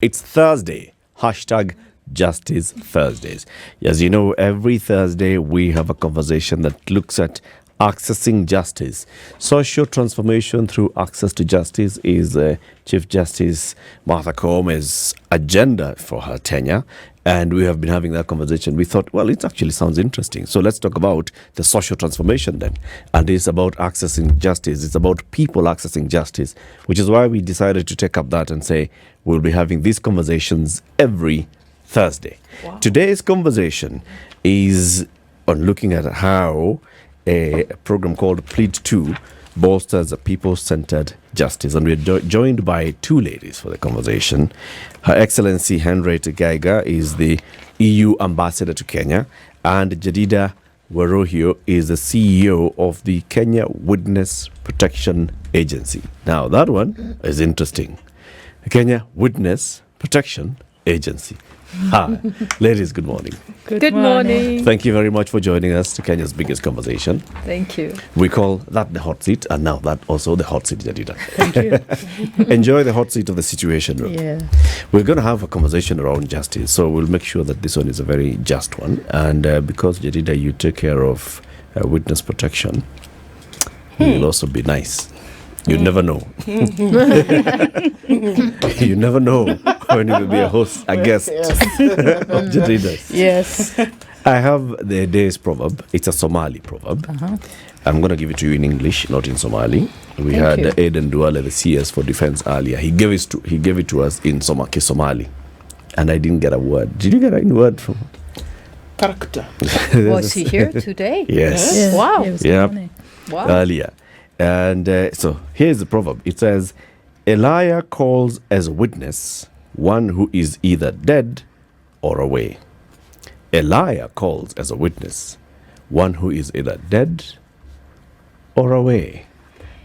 It's Thursday. Hashtag Justice Thursdays. As you know, every Thursday we have a conversation that looks at accessing justice. Social transformation through access to justice is Chief Justice Martha Koome's agenda for her tenure. And we have been having that conversation. We thought, well, it actually sounds interesting. So let's talk about the social transformation then. And it's about accessing justice. It's about people accessing justice, which is why we decided to take up that and say we'll be having these conversations every Thursday. Wow. Today's conversation is on looking at how a program called Plead 2 bolsters a people-centered justice. And we're joined by two ladies for the conversation. Her Excellency Henriette Geiger is the EU Ambassador to Kenya, and Jedidah Waruhiu is the CEO of the Kenya Witness Protection Agency. Now, that one is interesting. The Kenya Witness Protection Agency. Hi. Ladies, good morning. Good morning. Thank you very much for joining us to Kenya's biggest conversation. Thank you. We call that the hot seat, and now that also the hot seat, Jedidah. Thank you. Enjoy the hot seat of the situation room. Yeah. We're going to have a conversation around justice, so we'll make sure that this one is a very just one. And because, Jedidah, you take care of witness protection, you'll also be nice. You never know. You never know when you will be a guest of Jedidah. Yes. I have the day's proverb. It's a Somali proverb. I'm going to give it to you in English, not in Somali. We had Aiden Duale, the CS for Defense earlier. He gave it to us in Somali. And I didn't get a word. Did you get a word from character? Was he here today? Yes. Yes. Wow. Yep. Wow. Earlier. And so here's the proverb. It says, a liar calls as a witness one who is either dead or away. A liar calls as a witness one who is either dead or away.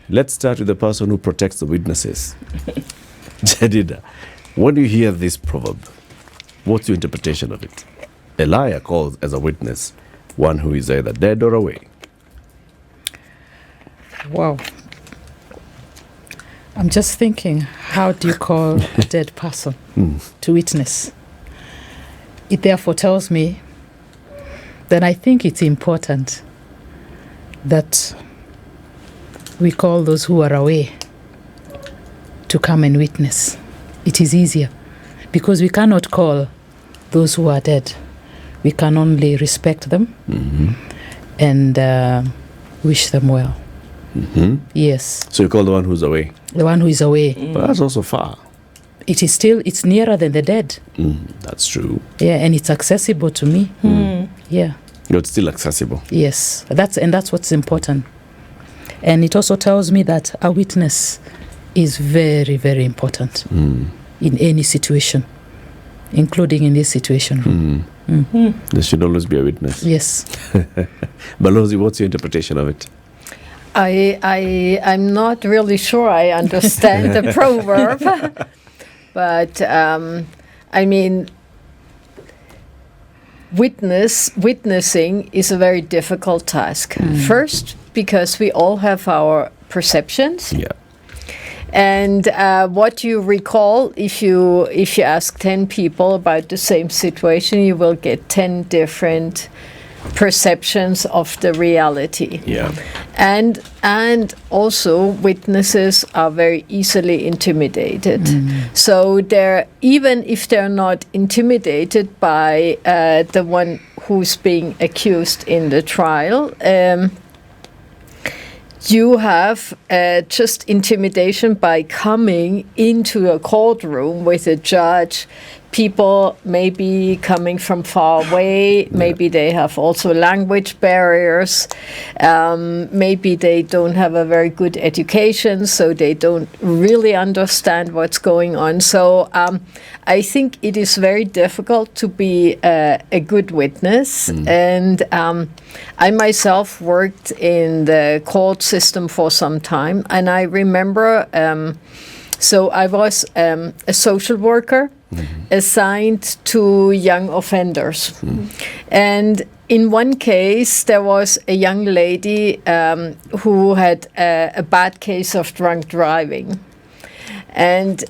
Let's start with the person who protects the witnesses. Jedidah, when you hear this proverb, what's your interpretation of it? A liar calls as a witness one who is either dead or away. Wow. I'm just thinking, how do you call a dead person to witness? It therefore tells me that I think it's important that we call those who are away to come and witness. It is easier because we cannot call those who are dead. We can only respect them and wish them well. Yes. So you call the one who's away? The one who is away. But that's also far. It's nearer than the dead. That's true. Yeah, and it's accessible to me. Yeah. It's still accessible. Yes, that's what's important. And it also tells me that a witness is very, very important in any situation, including in this situation. There should always be a witness. Yes. Balozi, what's your interpretation of it? I'm not really sure I understand the proverb, but I mean, witnessing is a very difficult task. First, because we all have our perceptions. Yeah. And what you recall, if you ask 10 people about the same situation, you will get 10 different perceptions of the reality. Yeah. And also witnesses are very easily intimidated. So even if they're not intimidated by the one who's being accused in the trial, you have just intimidation by coming into a courtroom with a judge. People maybe coming from far away, maybe they have also language barriers, maybe they don't have a very good education, so they don't really understand what's going on. So I think it is very difficult to be a good witness. And I myself worked in the court system for some time, and I remember, so I was a social worker assigned to young offenders. And in one case, there was a young lady who had a bad case of drunk driving. And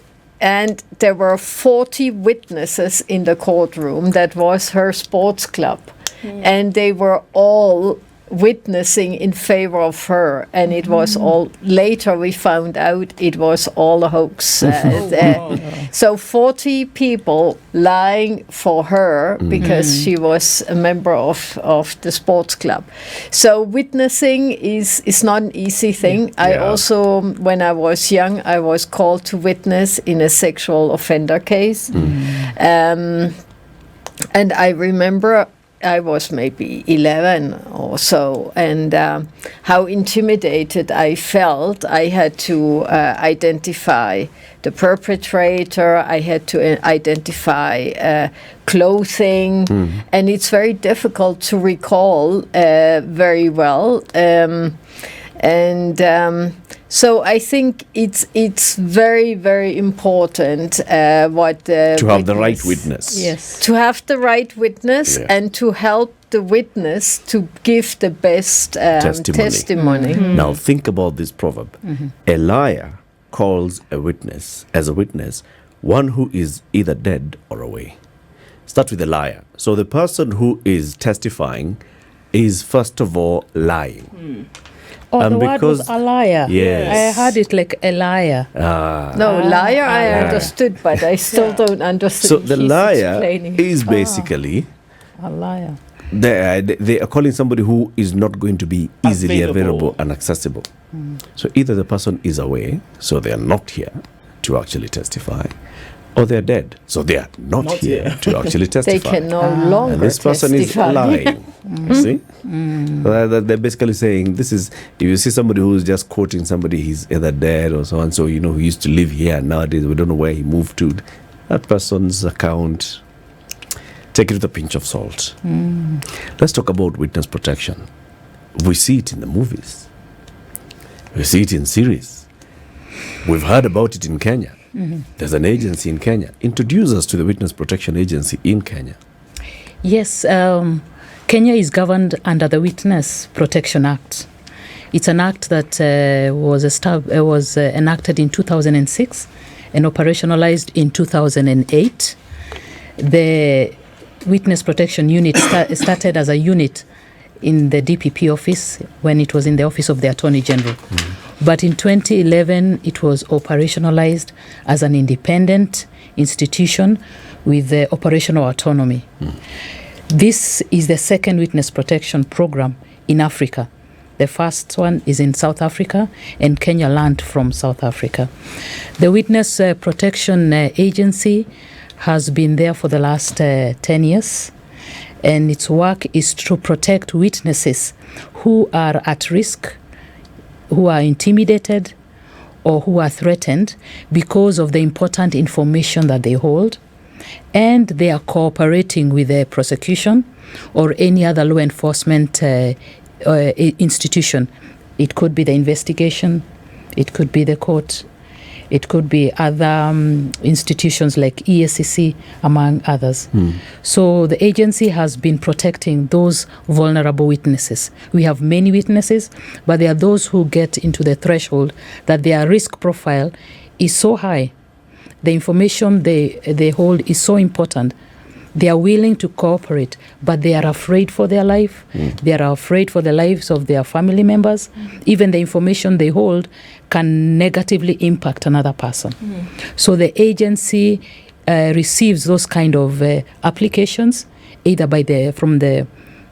and there were 40 witnesses in the courtroom. That was her sports club. And they were all witnessing in favor of her, and it was all, later we found out it was all a hoax. So 40 people lying for her because she was a member of the sports club. So witnessing is not an easy thing. I also, when I was young, I was called to witness in a sexual offender case. And I remember I was maybe 11 or so, and how intimidated I felt. I had to identify the perpetrator, I had to identify clothing, and it's very difficult to recall very well. So I think it's very, very important what to have the right witness. Yes. To have the right witness and to help the witness to give the best testimony. Now think about this proverb. A liar calls a witness as a witness one who is either dead or away. Start with a liar. So the person who is testifying is first of all lying. Oh, the word was a liar. Yes. I heard it like a liar. No, liar I understood, but I still don't understand. So the liar is basically a liar. They are calling somebody who is not going to be easily available and accessible. So either the person is away, so they are not here to actually testify, or they are dead, so they are not here to actually testify. They can no longer and this person testify. is lying. You see? They're basically saying, this is, if you see somebody who's just quoting somebody, he's either dead or so and so, you know, who used to live here, nowadays we don't know where he moved to, that person's account, take it with a pinch of salt. Let's talk about witness protection. We see it in the movies. We see it in series. We've heard about it in Kenya. There's an agency in Kenya. Introduce us to the Witness Protection Agency in Kenya. Yes, Kenya is governed under the Witness Protection Act. It's an act that was enacted in 2006 and operationalized in 2008. The Witness Protection Unit started as a unit in the DPP office when it was in the Office of the Attorney General. But in 2011, it was operationalized as an independent institution with operational autonomy. This is the second witness protection program in Africa. The first one is in South Africa, and Kenya learned from South Africa. The Witness Protection Agency has been there for the last 10 years, and its work is to protect witnesses who are at risk, who are intimidated, or who are threatened because of the important information that they hold, and they are cooperating with the prosecution or any other law enforcement institution. It could be the investigation, it could be the court, it could be other institutions like EACC, among others. So the agency has been protecting those vulnerable witnesses. We have many witnesses, but there are those who get into the threshold that their risk profile is so high. The information they hold is so important. They are willing to cooperate, but they are afraid for their life. They are afraid for the lives of their family members. Even the information they hold can negatively impact another person. So the agency receives those kind of applications, either from the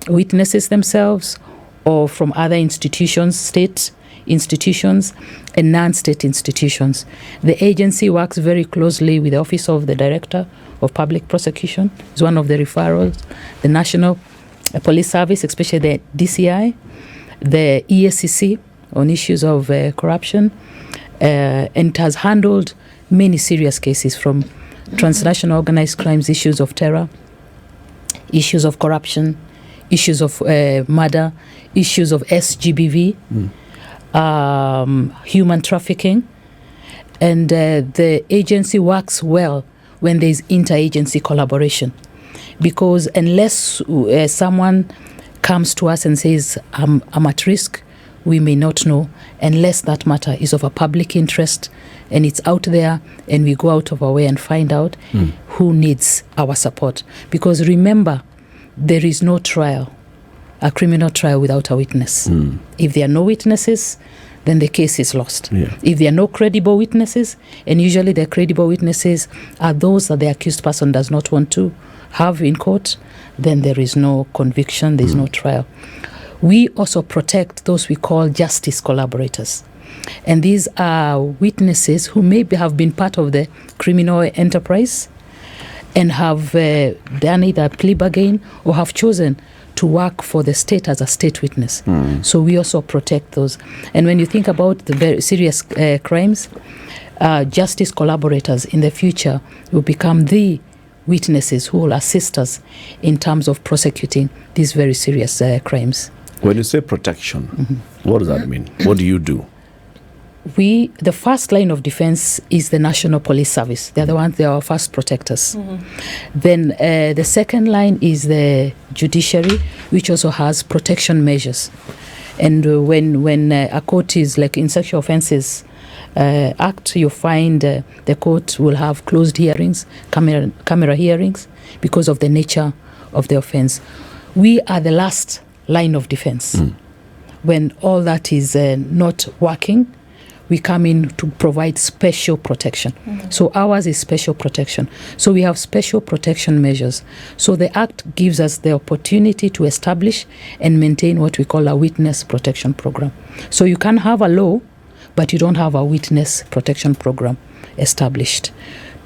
witnesses themselves or from other institutions, state institutions and non-state institutions. The agency works very closely with the Office of the Director of Public Prosecution. It's one of the referrals, the National Police Service, especially the DCI, the EACC on issues of corruption, and it has handled many serious cases from transnational organized crimes, issues of terror, issues of corruption, issues of murder, issues of SGBV, human trafficking. And the agency works well when there is interagency collaboration, because unless someone comes to us and says, I'm at risk, we may not know, unless that matter is of a public interest and it's out there, and we go out of our way and find out who needs our support. Because remember, there is no trial, a criminal trial, without a witness. If there are no witnesses, then the case is lost. Yeah. If there are no credible witnesses, and usually the credible witnesses are those that the accused person does not want to have in court, then there is no conviction, there is no trial. We also protect those we call justice collaborators. And these are witnesses who maybe have been part of the criminal enterprise and have done either a plea bargain or have chosen to work for the state as a state witness. So we also protect those. And when you think about the very serious crimes, justice collaborators in the future will become the witnesses who will assist us in terms of prosecuting these very serious crimes. When you say protection, what does that mean? What do you do? The first line of defense is the National Police Service. They're the ones, they are our first protectors. Then the second line is the Judiciary, which also has protection measures. And when a court is like in Sexual Offences Act, you find the court will have closed hearings, camera hearings, because of the nature of the offense. We are the last line of defense. When all that is not working, we come in to provide special protection. So ours is special protection. So we have special protection measures. So the Act gives us the opportunity to establish and maintain what we call a witness protection program. So you can have a law, but you don't have a witness protection program established.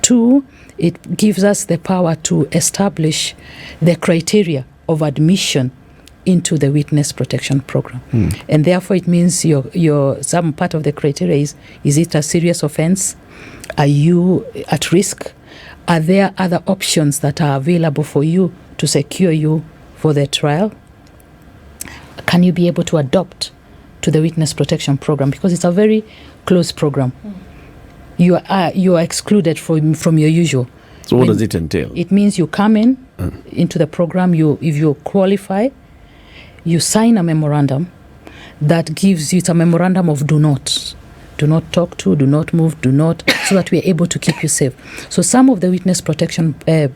2, it gives us the power to establish the criteria of admission into the witness protection program. And therefore it means your some part of the criteria is it a serious offense? Are you at risk? Are there other options that are available for you to secure you for the trial? Can you be able to adopt to the witness protection program? Because it's a very close program. You are excluded from your usual. So what does it entail? It means you come into the program, if you qualify, you sign a memorandum that gives you, it's a memorandum of do not talk to, do not move, so that we are able to keep you safe. So some of the witness protection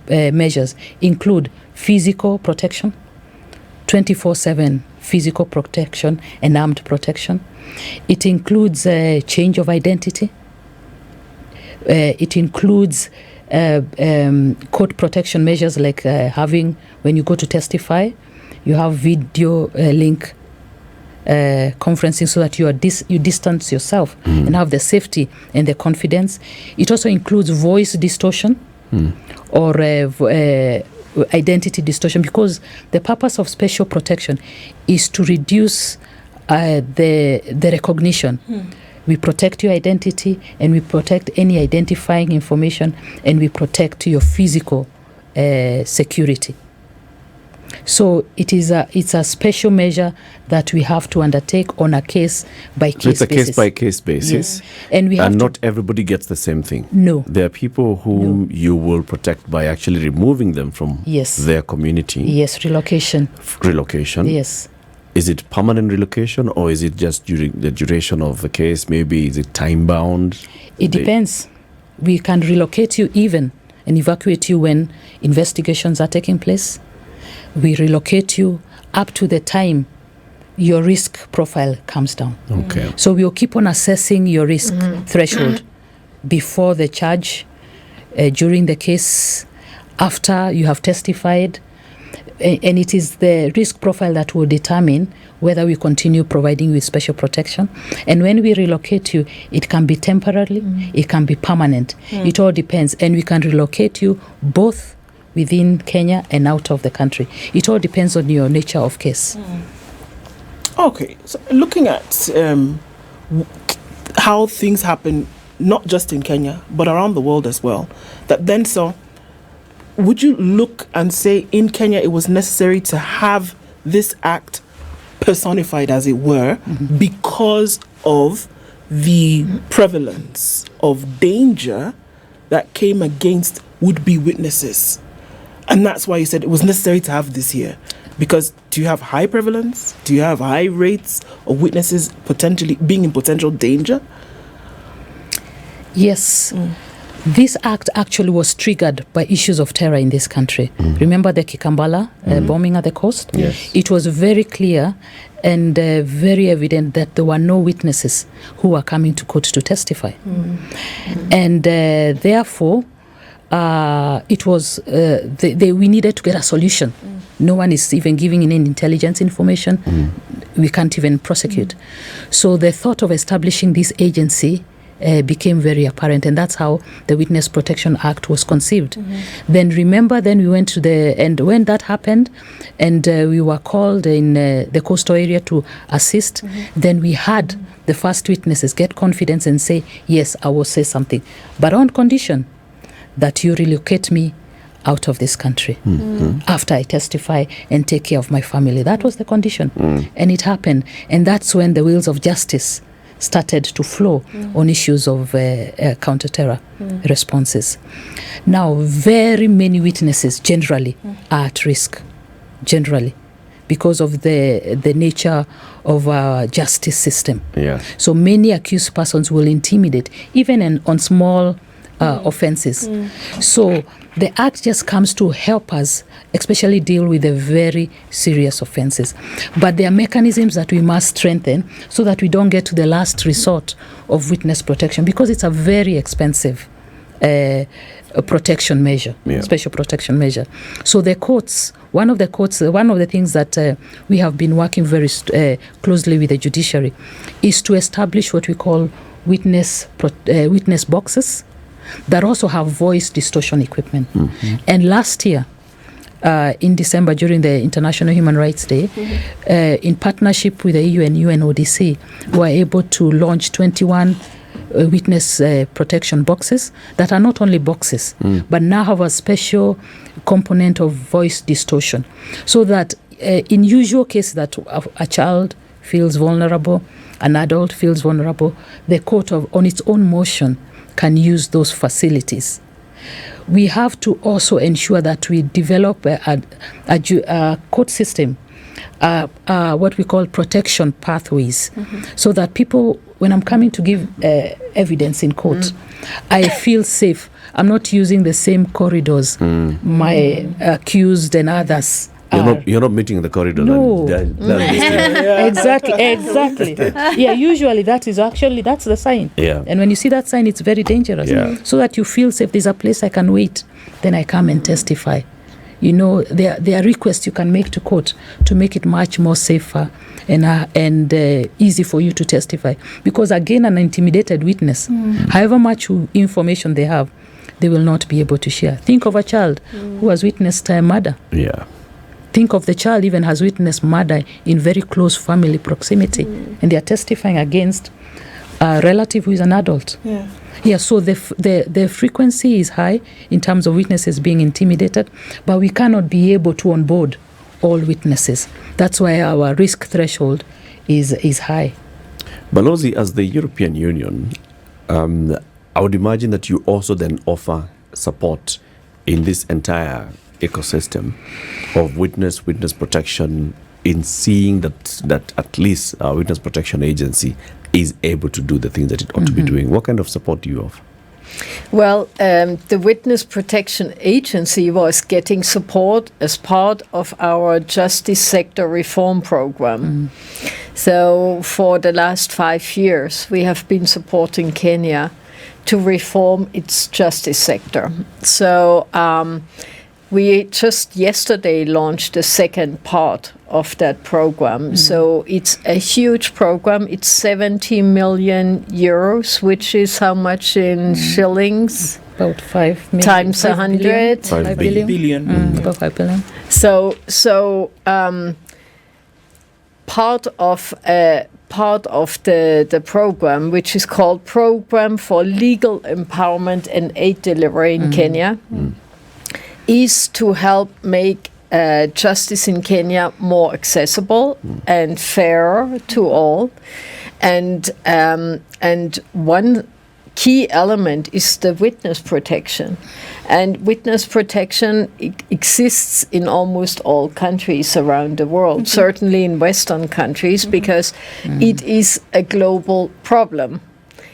measures include physical protection, 24/7 physical protection and armed protection. It includes change of identity. It includes court protection measures like having, when you go to testify, you have video link conferencing so that you distance yourself and have the safety and the confidence. It also includes voice distortion or identity distortion, because the purpose of special protection is to reduce the recognition. We protect your identity, and we protect any identifying information, and we protect your physical security. So it's a special measure that we have to undertake on a case-by-case basis. So it's a case-by-case basis. And not everybody gets the same thing. No. There are people whom you will protect by actually removing them from their community. Yes, relocation. Relocation. Yes. Is it permanent relocation, or is it just during the duration of the case? Maybe is it time-bound? It depends. We can relocate you even and evacuate you when investigations are taking place. We relocate you up to the time your risk profile comes down. Okay. So we'll keep on assessing your risk threshold before the charge, during the case, after you have testified. And it is the risk profile that will determine whether we continue providing you with special protection. And when we relocate you, it can be temporarily, it can be permanent. It all depends. And we can relocate you both within Kenya and out of the country. It all depends on your nature of case. Okay, so looking at how things happen, not just in Kenya, but around the world as well, that then would you look and say in Kenya it was necessary to have this act personified, as it were, because of the prevalence of danger that came against would-be witnesses? And that's why you said it was necessary to have this here. Because do you have high prevalence? Do you have high rates of witnesses potentially being in potential danger? Yes. This act actually was triggered by issues of terror in this country. Remember the Kikambala bombing at the coast? Yes. It was very clear and very evident that there were no witnesses who were coming to court to testify. And therefore, it was we needed to get a solution. No one is even giving any intelligence information. We can't even prosecute. So the thought of establishing this agency became very apparent, and that's how the Witness Protection Act was conceived. Then we went to and when that happened, and we were called in the coastal area to assist, then we had the first witnesses get confidence and say, yes, I will say something, but on condition that you relocate me out of this country after I testify and take care of my family. That was the condition. And it happened. And that's when the wheels of justice started to flow on issues of counter-terror responses. Now, very many witnesses generally are at risk, because of the nature of our justice system. Yeah. So many accused persons will intimidate, even on small offenses. So the act just comes to help us, especially deal with the very serious offenses. But there are mechanisms that we must strengthen so that we don't get to the last resort of witness protection, because it's a very expensive protection measure, special protection measure. So the courts, one of the things that we have been working very closely with the judiciary is to establish what we call witness boxes that also have voice distortion equipment. And last year, in December, during the International Human Rights Day, in partnership with the EU and UNODC, we were able to launch 21 witness protection boxes that are not only boxes, but now have a special component of voice distortion, so that in usual cases that a child feels vulnerable, an adult feels vulnerable, the court on its own motion can use those facilities. We have to also ensure that we develop a court system, what we call protection pathways, so that people, when I'm coming to give evidence in court, I feel safe. I'm not using the same corridors my accused and others. You're not meeting in the corridor. No. Exactly. Yeah, usually that's the sign. Yeah. And when you see that sign, it's very dangerous. Yeah. So that you feel safe, there's a place I can wait, then I come and testify. There are requests you can make to court to make it much more safer and easy for you to testify. Because again, an intimidated witness, however much information they have, they will not be able to share. Think of a child who has witnessed murder. Yeah. Think of the child even has witnessed murder in very close family proximity, and they are testifying against a relative who is an adult. Yeah, so the frequency is high in terms of witnesses being intimidated, but we cannot be able to onboard all witnesses. That's why our risk threshold is high. Balozi, as the European Union, I would imagine that you also then offer support in this entire ecosystem of witness protection, in seeing that at least our Witness Protection Agency is able to do the things that it ought to be doing. What kind of support do you offer? Well, the Witness Protection Agency was getting support as part of our justice sector reform program. So for the last 5 years, we have been supporting Kenya to reform its justice sector. So we just yesterday launched the second part of that program. So it's a huge program. It's 70 million euros, which is how much in shillings? About 5 million. Times 100. 5 billion. About 5 billion. So part of the program, which is called Program for Legal Empowerment and Aid Delivery in Kenya, is to help make justice in Kenya more accessible and fairer to all. And one key element is the witness protection. And witness protection exists in almost all countries around the world, certainly in Western countries, because it is a global problem.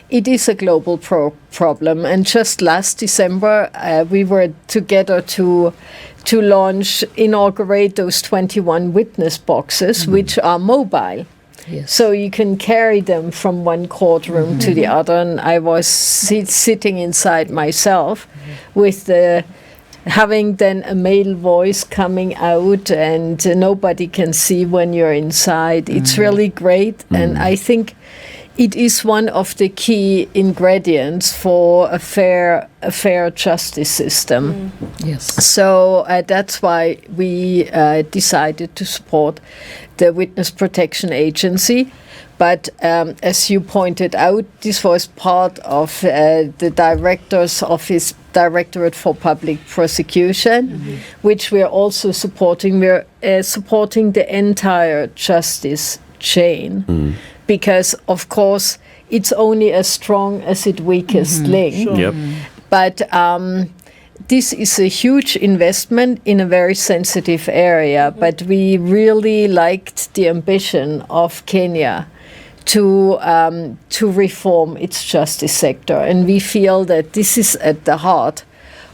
it is a global problem. And just last December, we were together to inaugurate those 21 witness boxes, which are mobile. Yes. So you can carry them from one courtroom to the other. And I was sitting inside myself with having then a male voice coming out, and nobody can see when you're inside. It's really great. And I think it is one of the key ingredients for a fair justice system. Yes. So that's why we decided to support the Witness Protection Agency. But as you pointed out, this was part of the Director's Office, Directorate for Public Prosecution, which we're also supporting. We're supporting the entire justice chain because, of course, it's only as strong as its weakest link. Sure. Yep. But this is a huge investment in a very sensitive area, but we really liked the ambition of Kenya to reform its justice sector. And we feel that this is at the heart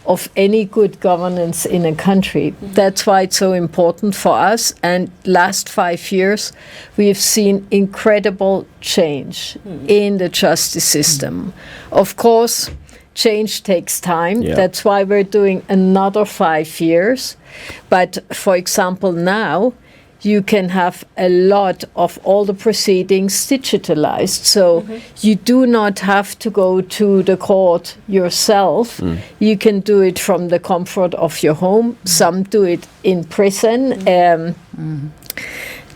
of any good governance in a country. That's why it's so important for us. And last 5 years, we have seen incredible change in the justice system. Of course, change takes time. Yeah. That's why we're doing another 5 years. But for example, now you can have a lot of all the proceedings digitalized. So you do not have to go to the court yourself. You can do it from the comfort of your home. Some do it in prison.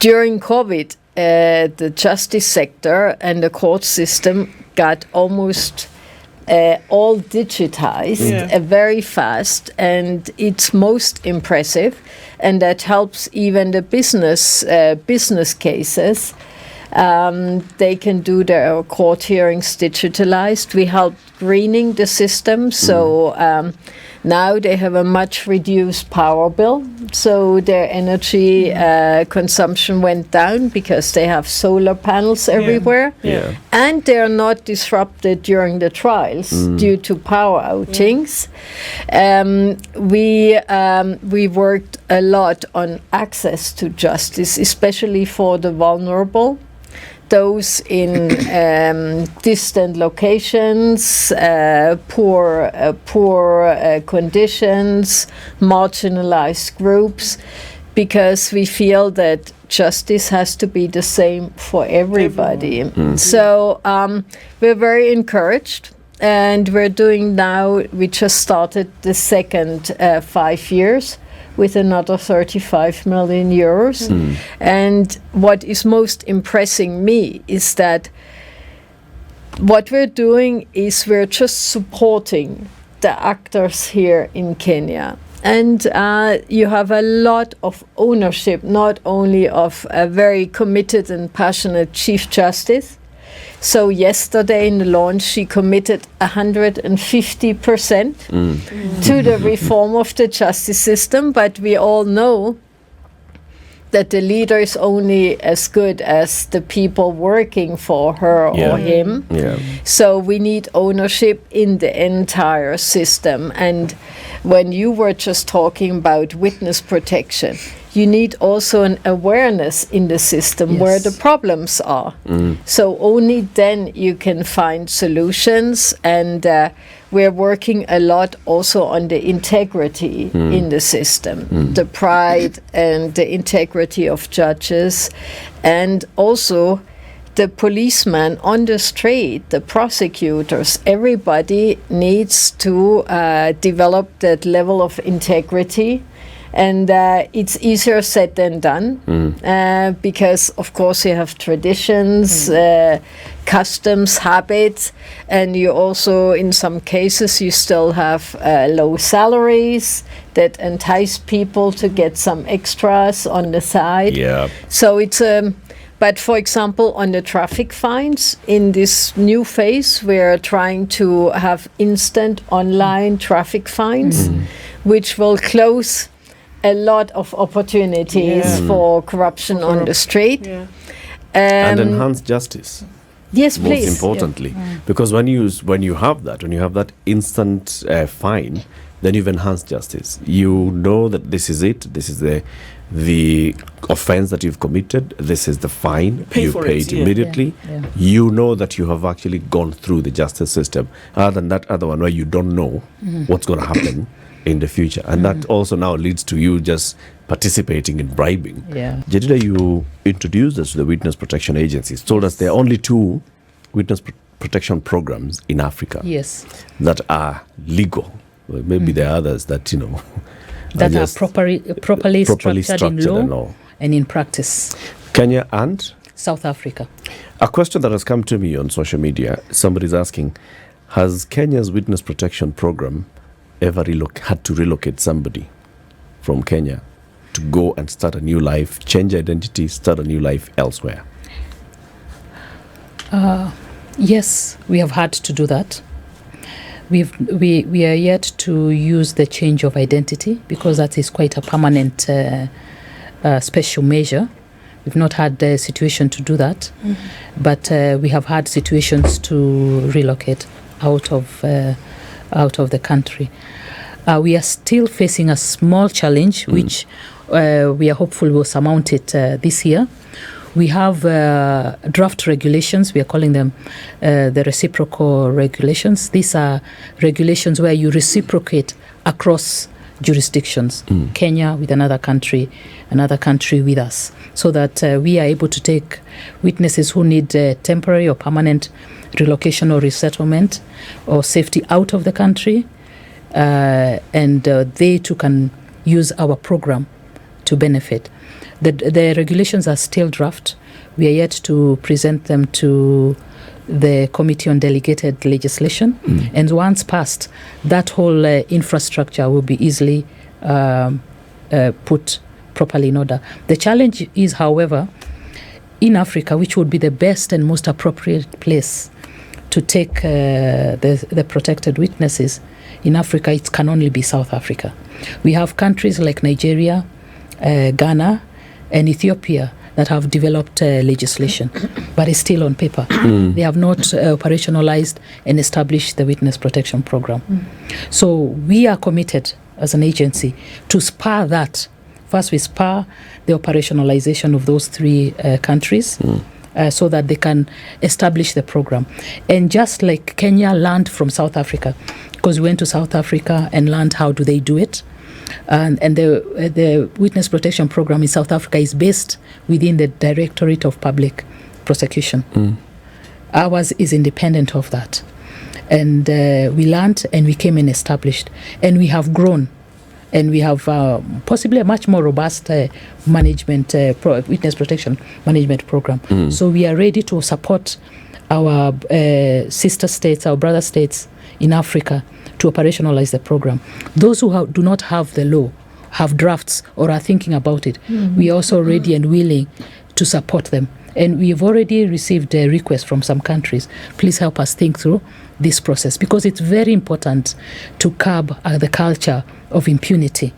During COVID, the justice sector and the court system got almost all digitized very fast, and it's most impressive, and that helps even the business cases. They can do their court hearings digitalized. We helped greening the system, so now they have a much reduced power bill, so their energy consumption went down because they have solar panels everywhere. Yeah. And they're not disrupted during the trials due to power outings. We worked a lot on access to justice, especially for the vulnerable, those in distant locations, poor conditions, marginalized groups, because we feel that justice has to be the same for everybody. So we're very encouraged, and we're doing now, we just started the second 5 years with another 35 million euros. And what is most impressing me is that what we're doing is we're just supporting the actors here in Kenya. And you have a lot of ownership, not only of a very committed and passionate Chief Justice. So yesterday in the launch, she committed 150% to the reform of the justice system. But we all know that the leader is only as good as the people working for her or him. Yeah. So we need ownership in the entire system. And when you were just talking about witness protection, you need also an awareness in the system where the problems are. So only then you can find solutions. And we're working a lot also on the integrity in the system, the pride and the integrity of judges, and also the policeman on the street, the prosecutors. Everybody needs to develop that level of integrity. And it's easier said than done because, of course, you have traditions, customs, habits, and you also, in some cases, you still have low salaries that entice people to get some extras on the side. Yeah. So it's but for example, on the traffic fines, in this new phase, we're trying to have instant online traffic fines, which will close a lot of opportunities for corruption on the street. And enhance justice. Yes, most please. importantly, because when you have that instant fine, then you've enhanced justice. You know that this is it. This is the offense that you've committed. This is the fine. Pay You for pay it, it immediately. Yeah. You know that you have actually gone through the justice system. Other than that other one where you don't know what's going to happen in the future, and that also now leads to you just participating in bribing. Yeah. Jedidah, you introduced us to the witness protection agencies. Told us there are only 2 witness protection programs in Africa Yes. that are legal. Well, maybe there are others that That are just properly structured in law and all. and in practice. Kenya and South Africa. a question that has come to me on social media. Somebody's asking, has Kenya's witness protection program ever had to relocate somebody from Kenya to go and start a new life, change identity, start a new life elsewhere? Yes, we have had to do that. We are yet to use the change of identity because that is quite a permanent special measure. We've not had the situation to do that, but we have had situations to relocate out of the country. We are still facing a small challenge, which we are hopeful will surmount it this year. We have draft regulations. We are calling them the reciprocal regulations. These are regulations where you reciprocate across jurisdictions, Kenya with another country with us, so that we are able to take witnesses who need temporary or permanent relocation or resettlement or safety out of the country, and they too can use our program to benefit. The regulations are still draft. We are yet to present them to the Committee on Delegated Legislation. And once passed, that whole infrastructure will be easily put properly in order. The challenge is, however, in Africa, which would be the best and most appropriate place to take the protected witnesses, in Africa, it can only be South Africa. We have countries like Nigeria, Ghana, and Ethiopia that have developed legislation, but it's still on paper. They have not operationalized and established the witness protection program. So we are committed as an agency to spur that. First, we spur the operationalization of those 3 countries so that they can establish the program. And just like Kenya learned from South Africa, because we went to South Africa and learned how do they do it, and the witness protection program in South Africa is based within the Directorate of Public Prosecution. Ours is independent of that. And we learned and we came and established. And we have grown. And we have possibly a much more robust witness protection management program. So we are ready to support our sister states, our brother states in Africa to operationalize the program. Those who do not have the law, have drafts or are thinking about it, we are also ready and willing to support them. And we've already received a request from some countries. Please help us think through this process, because it's very important to curb the culture of impunity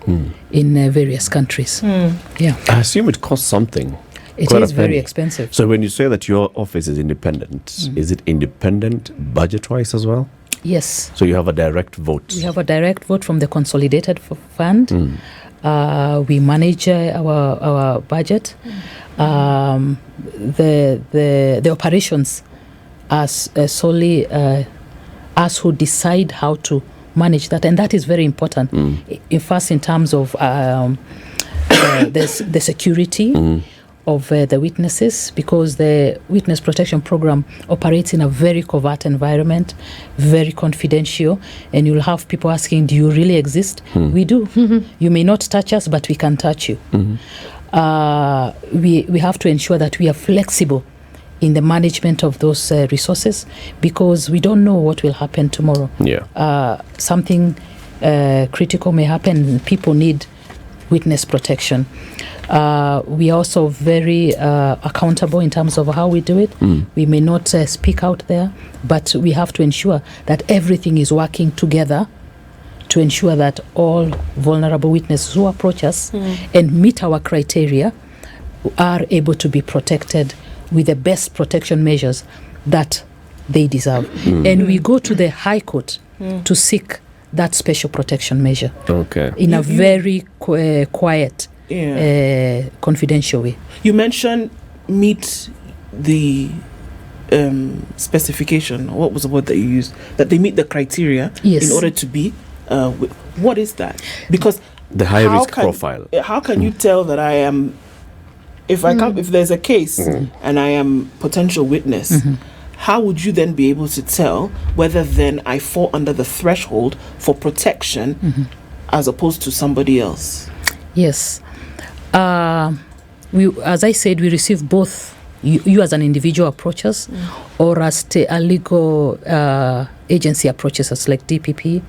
in various countries. Yeah, I assume it costs something. It Quite is a very penny. expensive. So when you say that your office is independent, is it independent budget-wise as well? Yes. So you have a direct vote? We have a direct vote from the consolidated fund. We manage our budget. The operations are solely us who decide how to manage that, and that is very important. First, in terms of the security of the witnesses, because the witness protection program operates in a very covert environment, very confidential, and you'll have people asking, do you really exist? We do. You may not touch us, but we can touch you. We have to ensure that we are flexible in the management of those resources, because we don't know what will happen tomorrow. Something critical may happen. People need witness protection. We are also very accountable in terms of how we do it. We may not speak out there, but we have to ensure that everything is working together to ensure that all vulnerable witnesses who approach us and meet our criteria are able to be protected with the best protection measures that they deserve. And we go to the High Court to seek that special protection measure in a very quiet, confidential way. You mentioned meet the specification. What was the word that you used? That they meet the criteria in order to be. What is that? Because the high risk profile. How can you tell that I am? If there's a case and I am potential witness, how would you then be able to tell whether then I fall under the threshold for protection as opposed to somebody else? Yes. We, as I said, we receive both. You as an individual approaches, or as a legal agency approaches us, like DPP,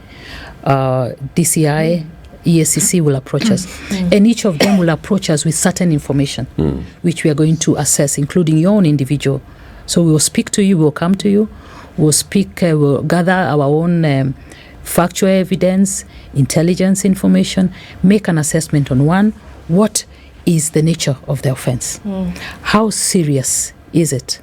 DCI, ESCC will approach us. And each of them will approach us with certain information, which we are going to assess, including your own individual. So we will speak to you, we'll come to you, we'll gather our own factual evidence, intelligence information, make an assessment on one, what is the nature of the offense? How serious is it?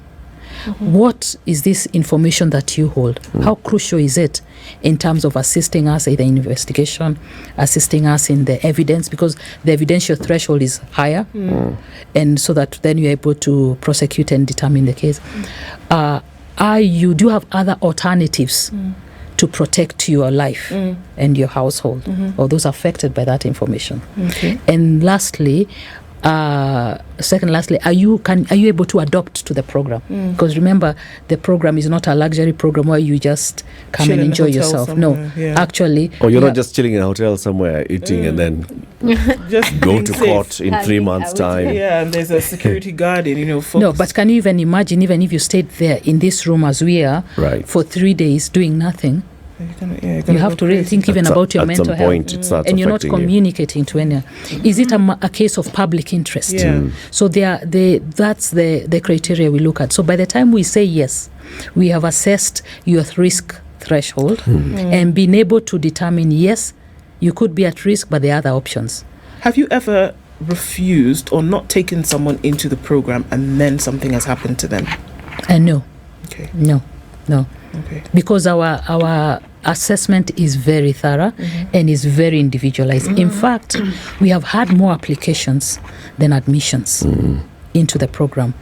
What is this information that you hold? How crucial is it in terms of assisting us in the investigation, assisting us in the evidence, because the evidential threshold is higher, and so that then you're able to prosecute and determine the case. You do have other alternatives to protect your life and your household, or those affected by that information. And lastly, are you able to adopt to the program? Because remember, the program is not a luxury program where you just come and enjoy yourself. Somewhere. No, actually. Or you're not just chilling in a hotel somewhere eating and then just go to safe. court in 3 months' time. Yeah, and there's a security guard and No, but can you even imagine, even if you stayed there in this room as we are for 3 days doing nothing? You have to really think even about your mental health, and you're not communicating to anyone. Is it a case of public interest? So that's the criteria we look at. So by the time we say yes, we have assessed your risk threshold and been able to determine, yes, you could be at risk, but there are other options. Have you ever refused or not taken someone into the program and then something has happened to them? No. Okay. No. Okay. Because our assessment is very thorough and is very individualized. In fact, we have had more applications than admissions into the program,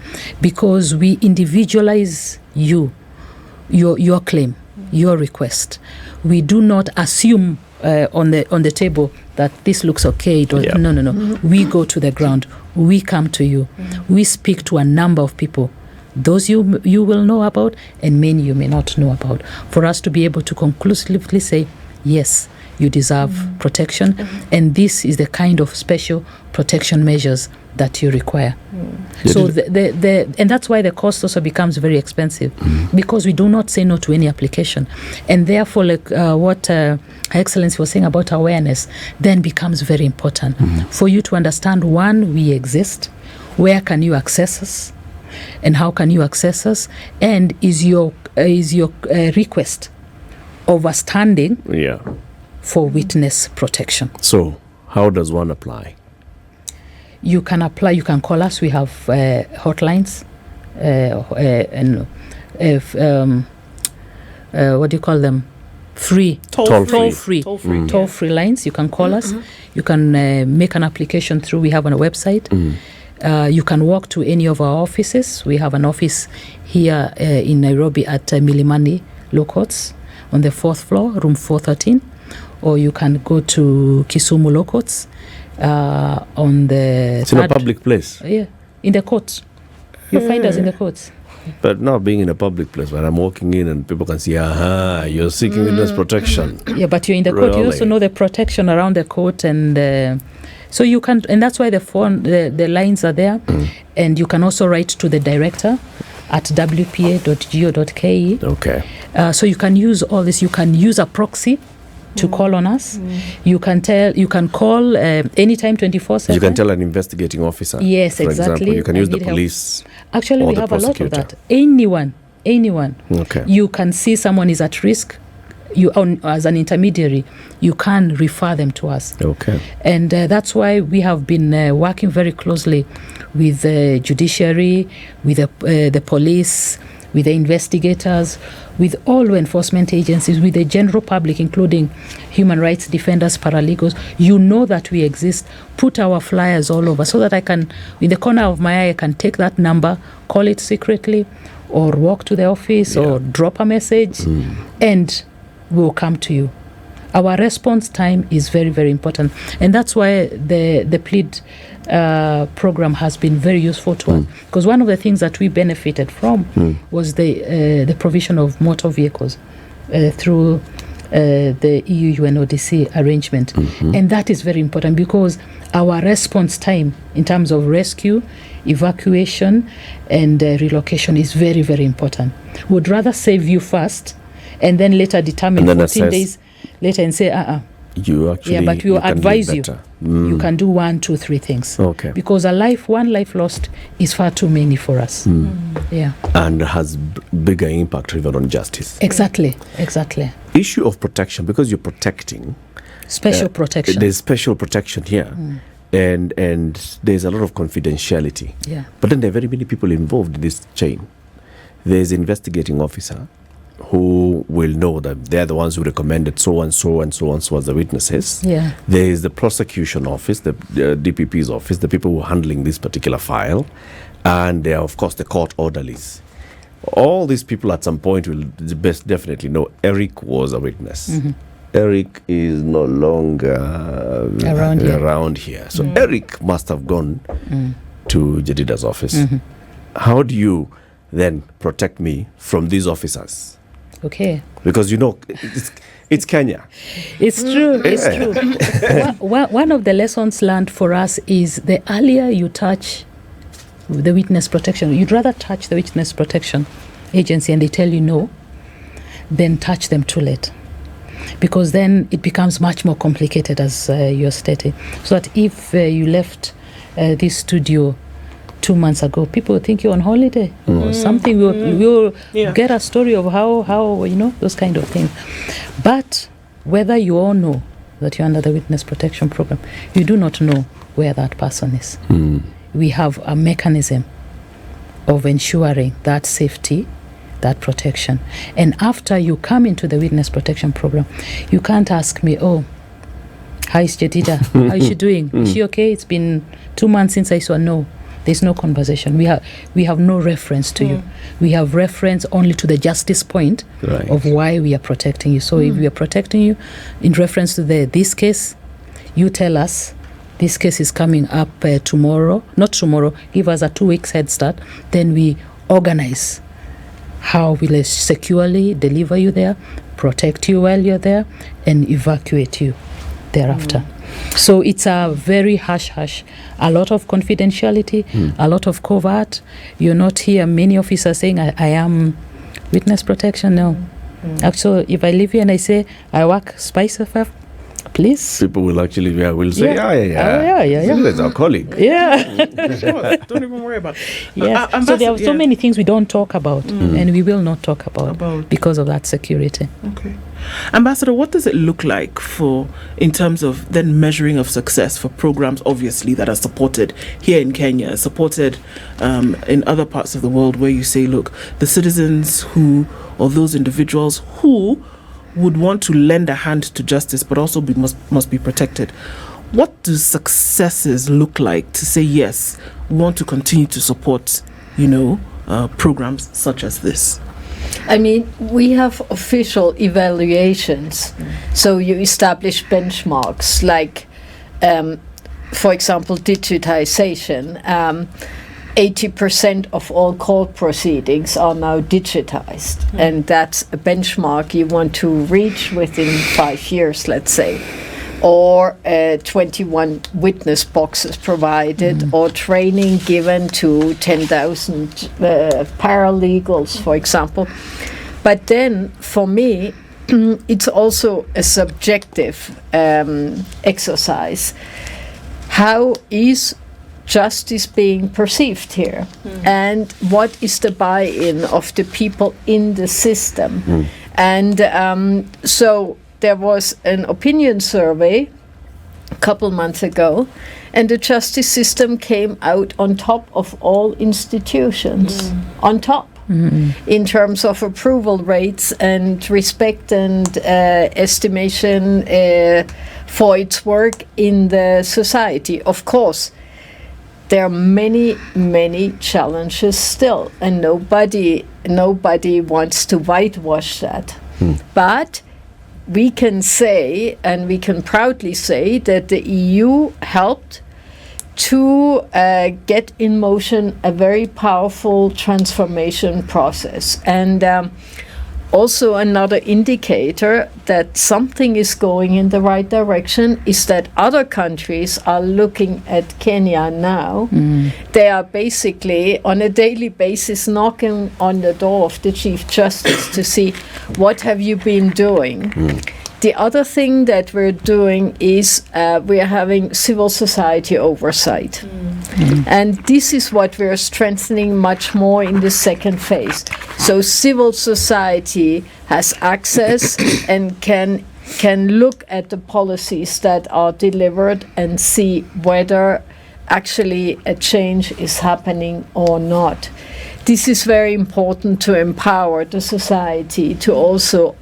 because we individualize your claim, your request. We do not assume on the table that this looks okay. No. We go to the ground. We come to you. We speak to a number of people. Those you will know about, and many you may not know about, for us to be able to conclusively say, yes, you deserve protection, and this is the kind of special protection measures that you require. So and that's why the cost also becomes very expensive, because we do not say no to any application. And therefore, like what Her Excellency was saying about awareness, then becomes very important for you to understand, one, we exist, where can you access us, and how can you access us, and is your request overstanding for witness protection. So how does one apply? You can apply, you can call us. We have hotlines, what do you call them? Free. Toll-free lines. You can call us. You can make an application through, we have on a website. You can walk to any of our offices. We have an office here in Nairobi at Milimani Law Courts on the 4th floor, room 413. Or you can go to Kisumu Law Courts on the It's in a public place. Yeah, in the courts. You find us in the courts. But not being in a public place where I'm walking in and people can see, you're seeking witness protection. Yeah, but you're in the court. You also know the protection around the court, and so you can, and that's why the lines are there. And you can also write to the director at wpa.go.ke. Okay. So you can use all this. You can use a proxy to call on us. You can call anytime 24/7. You can tell an investigating officer. Yes, for exactly. Example. You can use the police. Actually, we have a lot of that. Anyone. Okay. You can see someone is at risk. As an intermediary, you can refer them to us. Okay. And that's why we have been working very closely with the Judiciary, with the police, with the investigators, with all law enforcement agencies, with the general public, including human rights defenders, paralegals. You know that we exist. Put our flyers all over so that I can, in the corner of my eye, I can take that number, call it secretly, or walk to the office or drop a message, and we'll come to you. Our response time is very, very important. And that's why the plead program has been very useful to us. Because one of the things that we benefited from was the provision of motor vehicles through the EU-UNODC arrangement. And that is very important because our response time in terms of rescue, evacuation, and relocation is very, very important. Would rather save you first and then later determine 14 days later and say, you actually, but we will advise you. You can do 1, 2, 3 things. Okay. Because one life lost is far too many for us. Yeah. And has bigger impact even on justice. Exactly. Issue of protection, because you're protecting. Special protection. There's special protection here. And there's a lot of confidentiality. Yeah. But then there are very many people involved in this chain. There's investigating officer who will know that they're the ones who recommended so and so and so and so as the witnesses. Yeah. There is the prosecution office, the DPP's office, the people who are handling this particular file, and there are, of course, the court orderlies. All these people at some point will definitely know Eric was a witness. Eric is no longer around here. So Eric must have gone to Jedidah's office. How do you then protect me from these officers? Okay. Because it's Kenya. It's true. It's true. One of the lessons learned for us is the earlier you touch the witness protection, you'd rather touch the witness protection agency and they tell you no, than touch them too late. Because then it becomes much more complicated, as you're stating. So that if you left this studio 2 months ago, people will think you're on holiday or something. We'll get a story of how those kind of things. But whether you all know that you're under the witness protection program, you do not know where that person is. We have a mechanism of ensuring that safety, that protection. And after you come into the witness protection program, you can't ask me, how is Jedidah? How is she doing? Is she okay? It's been 2 months since I saw. No. There's no conversation. We have no reference to you. We have reference only to the justice point of why we are protecting you. So if we are protecting you in reference to this case, you tell us this case is coming up tomorrow. Not tomorrow. Give us a 2 weeks head start. Then we organize how we'll securely deliver you there, protect you while you're there, and evacuate you thereafter. So it's a very hush-hush, a lot of confidentiality, a lot of covert. You're not here many officers saying, I am witness protection. No. Actually, if I live here and I say, I work Spice FF, please. People will actually will say, That's our colleague. Sure. Don't even worry about it. Yes. So there are so many things we don't talk about and we will not talk about because of that security. Okay. Ambassador, what does it look like in terms of then measuring of success for programs, obviously, that are supported here in Kenya, supported in other parts of the world, where you say, look, the citizens or those individuals who would want to lend a hand to justice but also must be protected. What do successes look like to say, yes, we want to continue to support, programs such as this? I mean, we have official evaluations. So you establish benchmarks like, for example, digitization. 80% of all court proceedings are now digitized. And that's a benchmark you want to reach within 5 years, let's say. Or 21 witness boxes provided, or training given to 10,000 paralegals, for example. But then, for me, it's also a subjective exercise. How is justice being perceived here? And what is the buy-in of the people in the system? And so there was an opinion survey a couple months ago, and the justice system came out on top of all institutions. On top. in terms of approval rates and respect and estimation for its work in the society. Of course, there are many, many challenges still, and nobody wants to whitewash that. But we can say, and we can proudly say, that the EU helped to get in motion a very powerful transformation process. And also another indicator that something is going in the right direction is that other countries are looking at Kenya now. They are basically on a daily basis knocking on the door of the Chief Justice to see what have you been doing. The other thing that we're doing is we are having civil society oversight. And this is what we're strengthening much more in the second phase. So civil society has access and can look at the policies that are delivered and see whether actually a change is happening or not. This is very important to empower the society to also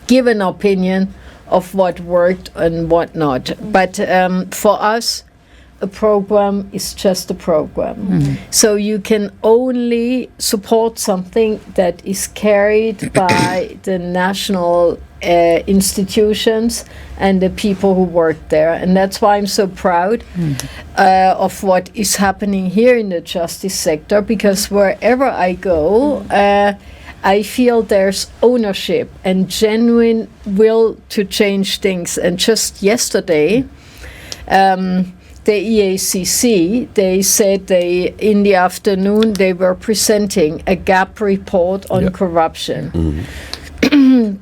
give an opinion of what worked and what not. But for us, a program is just a program. So you can only support something that is carried by the national institutions and the people who work there. And that's why I'm so proud of what is happening here in the justice sector, because wherever I go, I feel there's ownership and genuine will to change things. And just yesterday, the EACC, they said in the afternoon they were presenting a gap report on corruption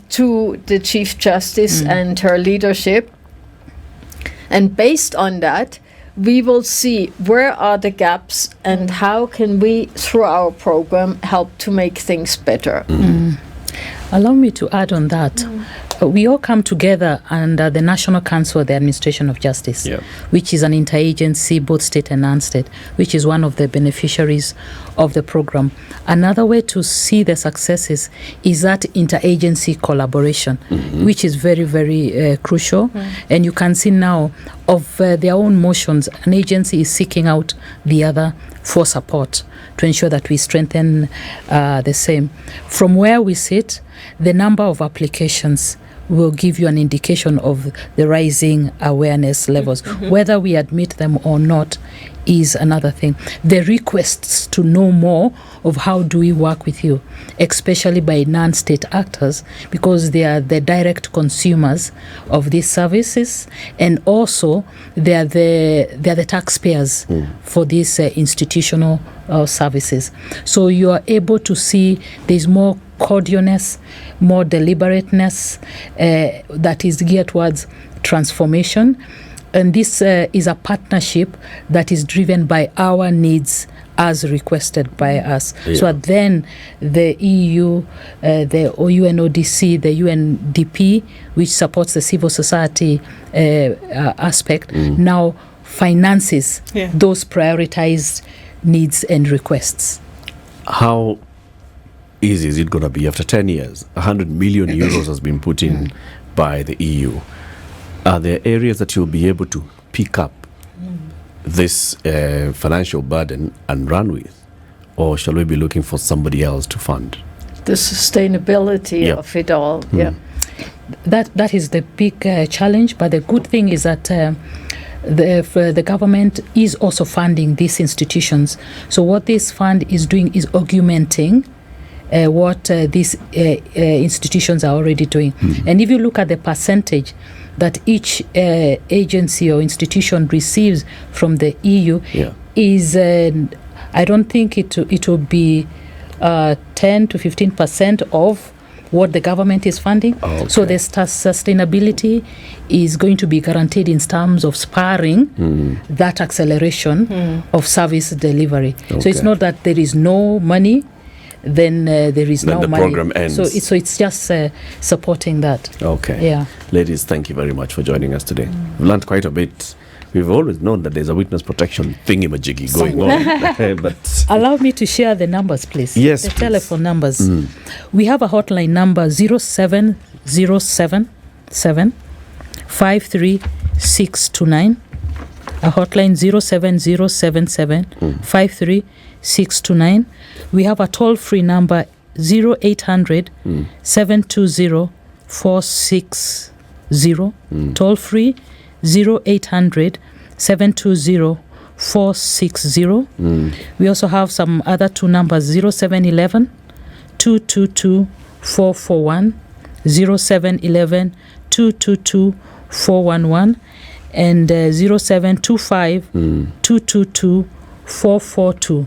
to the Chief Justice and her leadership. And based on that, we will see where are the gaps and how can we, through our program, help to make things better. Allow me to add on that. We all come together under the National Council of the Administration of Justice, which is an interagency, both state and non-state, which is one of the beneficiaries of the program. Another way to see the successes is that interagency collaboration, which is very, very crucial. And you can see now of their own motions, an agency is seeking out the other for support to ensure that we strengthen the same. From where we sit, the number of applications will give you an indication of the rising awareness levels. Whether we admit them or not is another thing. The requests to know more of how do we work with you, especially by non-state actors, because they are the direct consumers of these services, and also they are the taxpayers for these institutional services. So you are able to see there's more cordialness, more deliberateness that is geared towards transformation. And this is a partnership that is driven by our needs as requested by us. So then the EU, the UNODC, the UNDP, which supports the civil society aspect, now finances those prioritized needs and requests. How easy is it going to be after 10 years? 100 million euros has been put in by the EU. Are there areas that you'll be able to pick up this financial burden and run with? Or shall we be looking for somebody else to fund? The sustainability of it all, That is the big challenge, but the good thing is that the government is also funding these institutions. So what this fund is doing is augmenting what these institutions are already doing. And if you look at the percentage that each agency or institution receives from the EU, is I don't think it will be 10 to 15% of what the government is funding. So the sustainability is going to be guaranteed in terms of spurring that acceleration of service delivery. So it's not that there is no money, then there is no money. Then the program ends. So it's just supporting that. Okay. Ladies, thank you very much for joining us today. We've learned quite a bit We've always known that there's a witness protection thingamajiggy going on. But Allow me to share the numbers, please. Yes, the please. telephone numbers. We have a hotline number 07077 53629. A hotline 07077 53629. We have a toll-free number 0800 720 460. Toll-free 0800 720 460. We also have some other two numbers 0711 222 441, 0711 222 411, and 0725 222 442.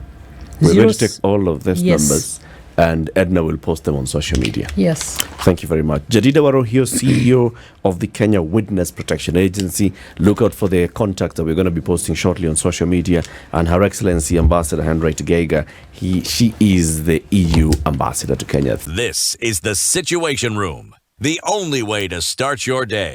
we're going to take all of these Yes. numbers, and Ednah will post them on social media. Yes. Thank you very much. Jedidah Waruhiu, CEO of the Kenya Witness Protection Agency. Look out for their contact that we're going to be posting shortly on social media. And Her Excellency Ambassador Henriette Geiger, she is the EU ambassador to Kenya. This is the Situation Room, the only way to start your day.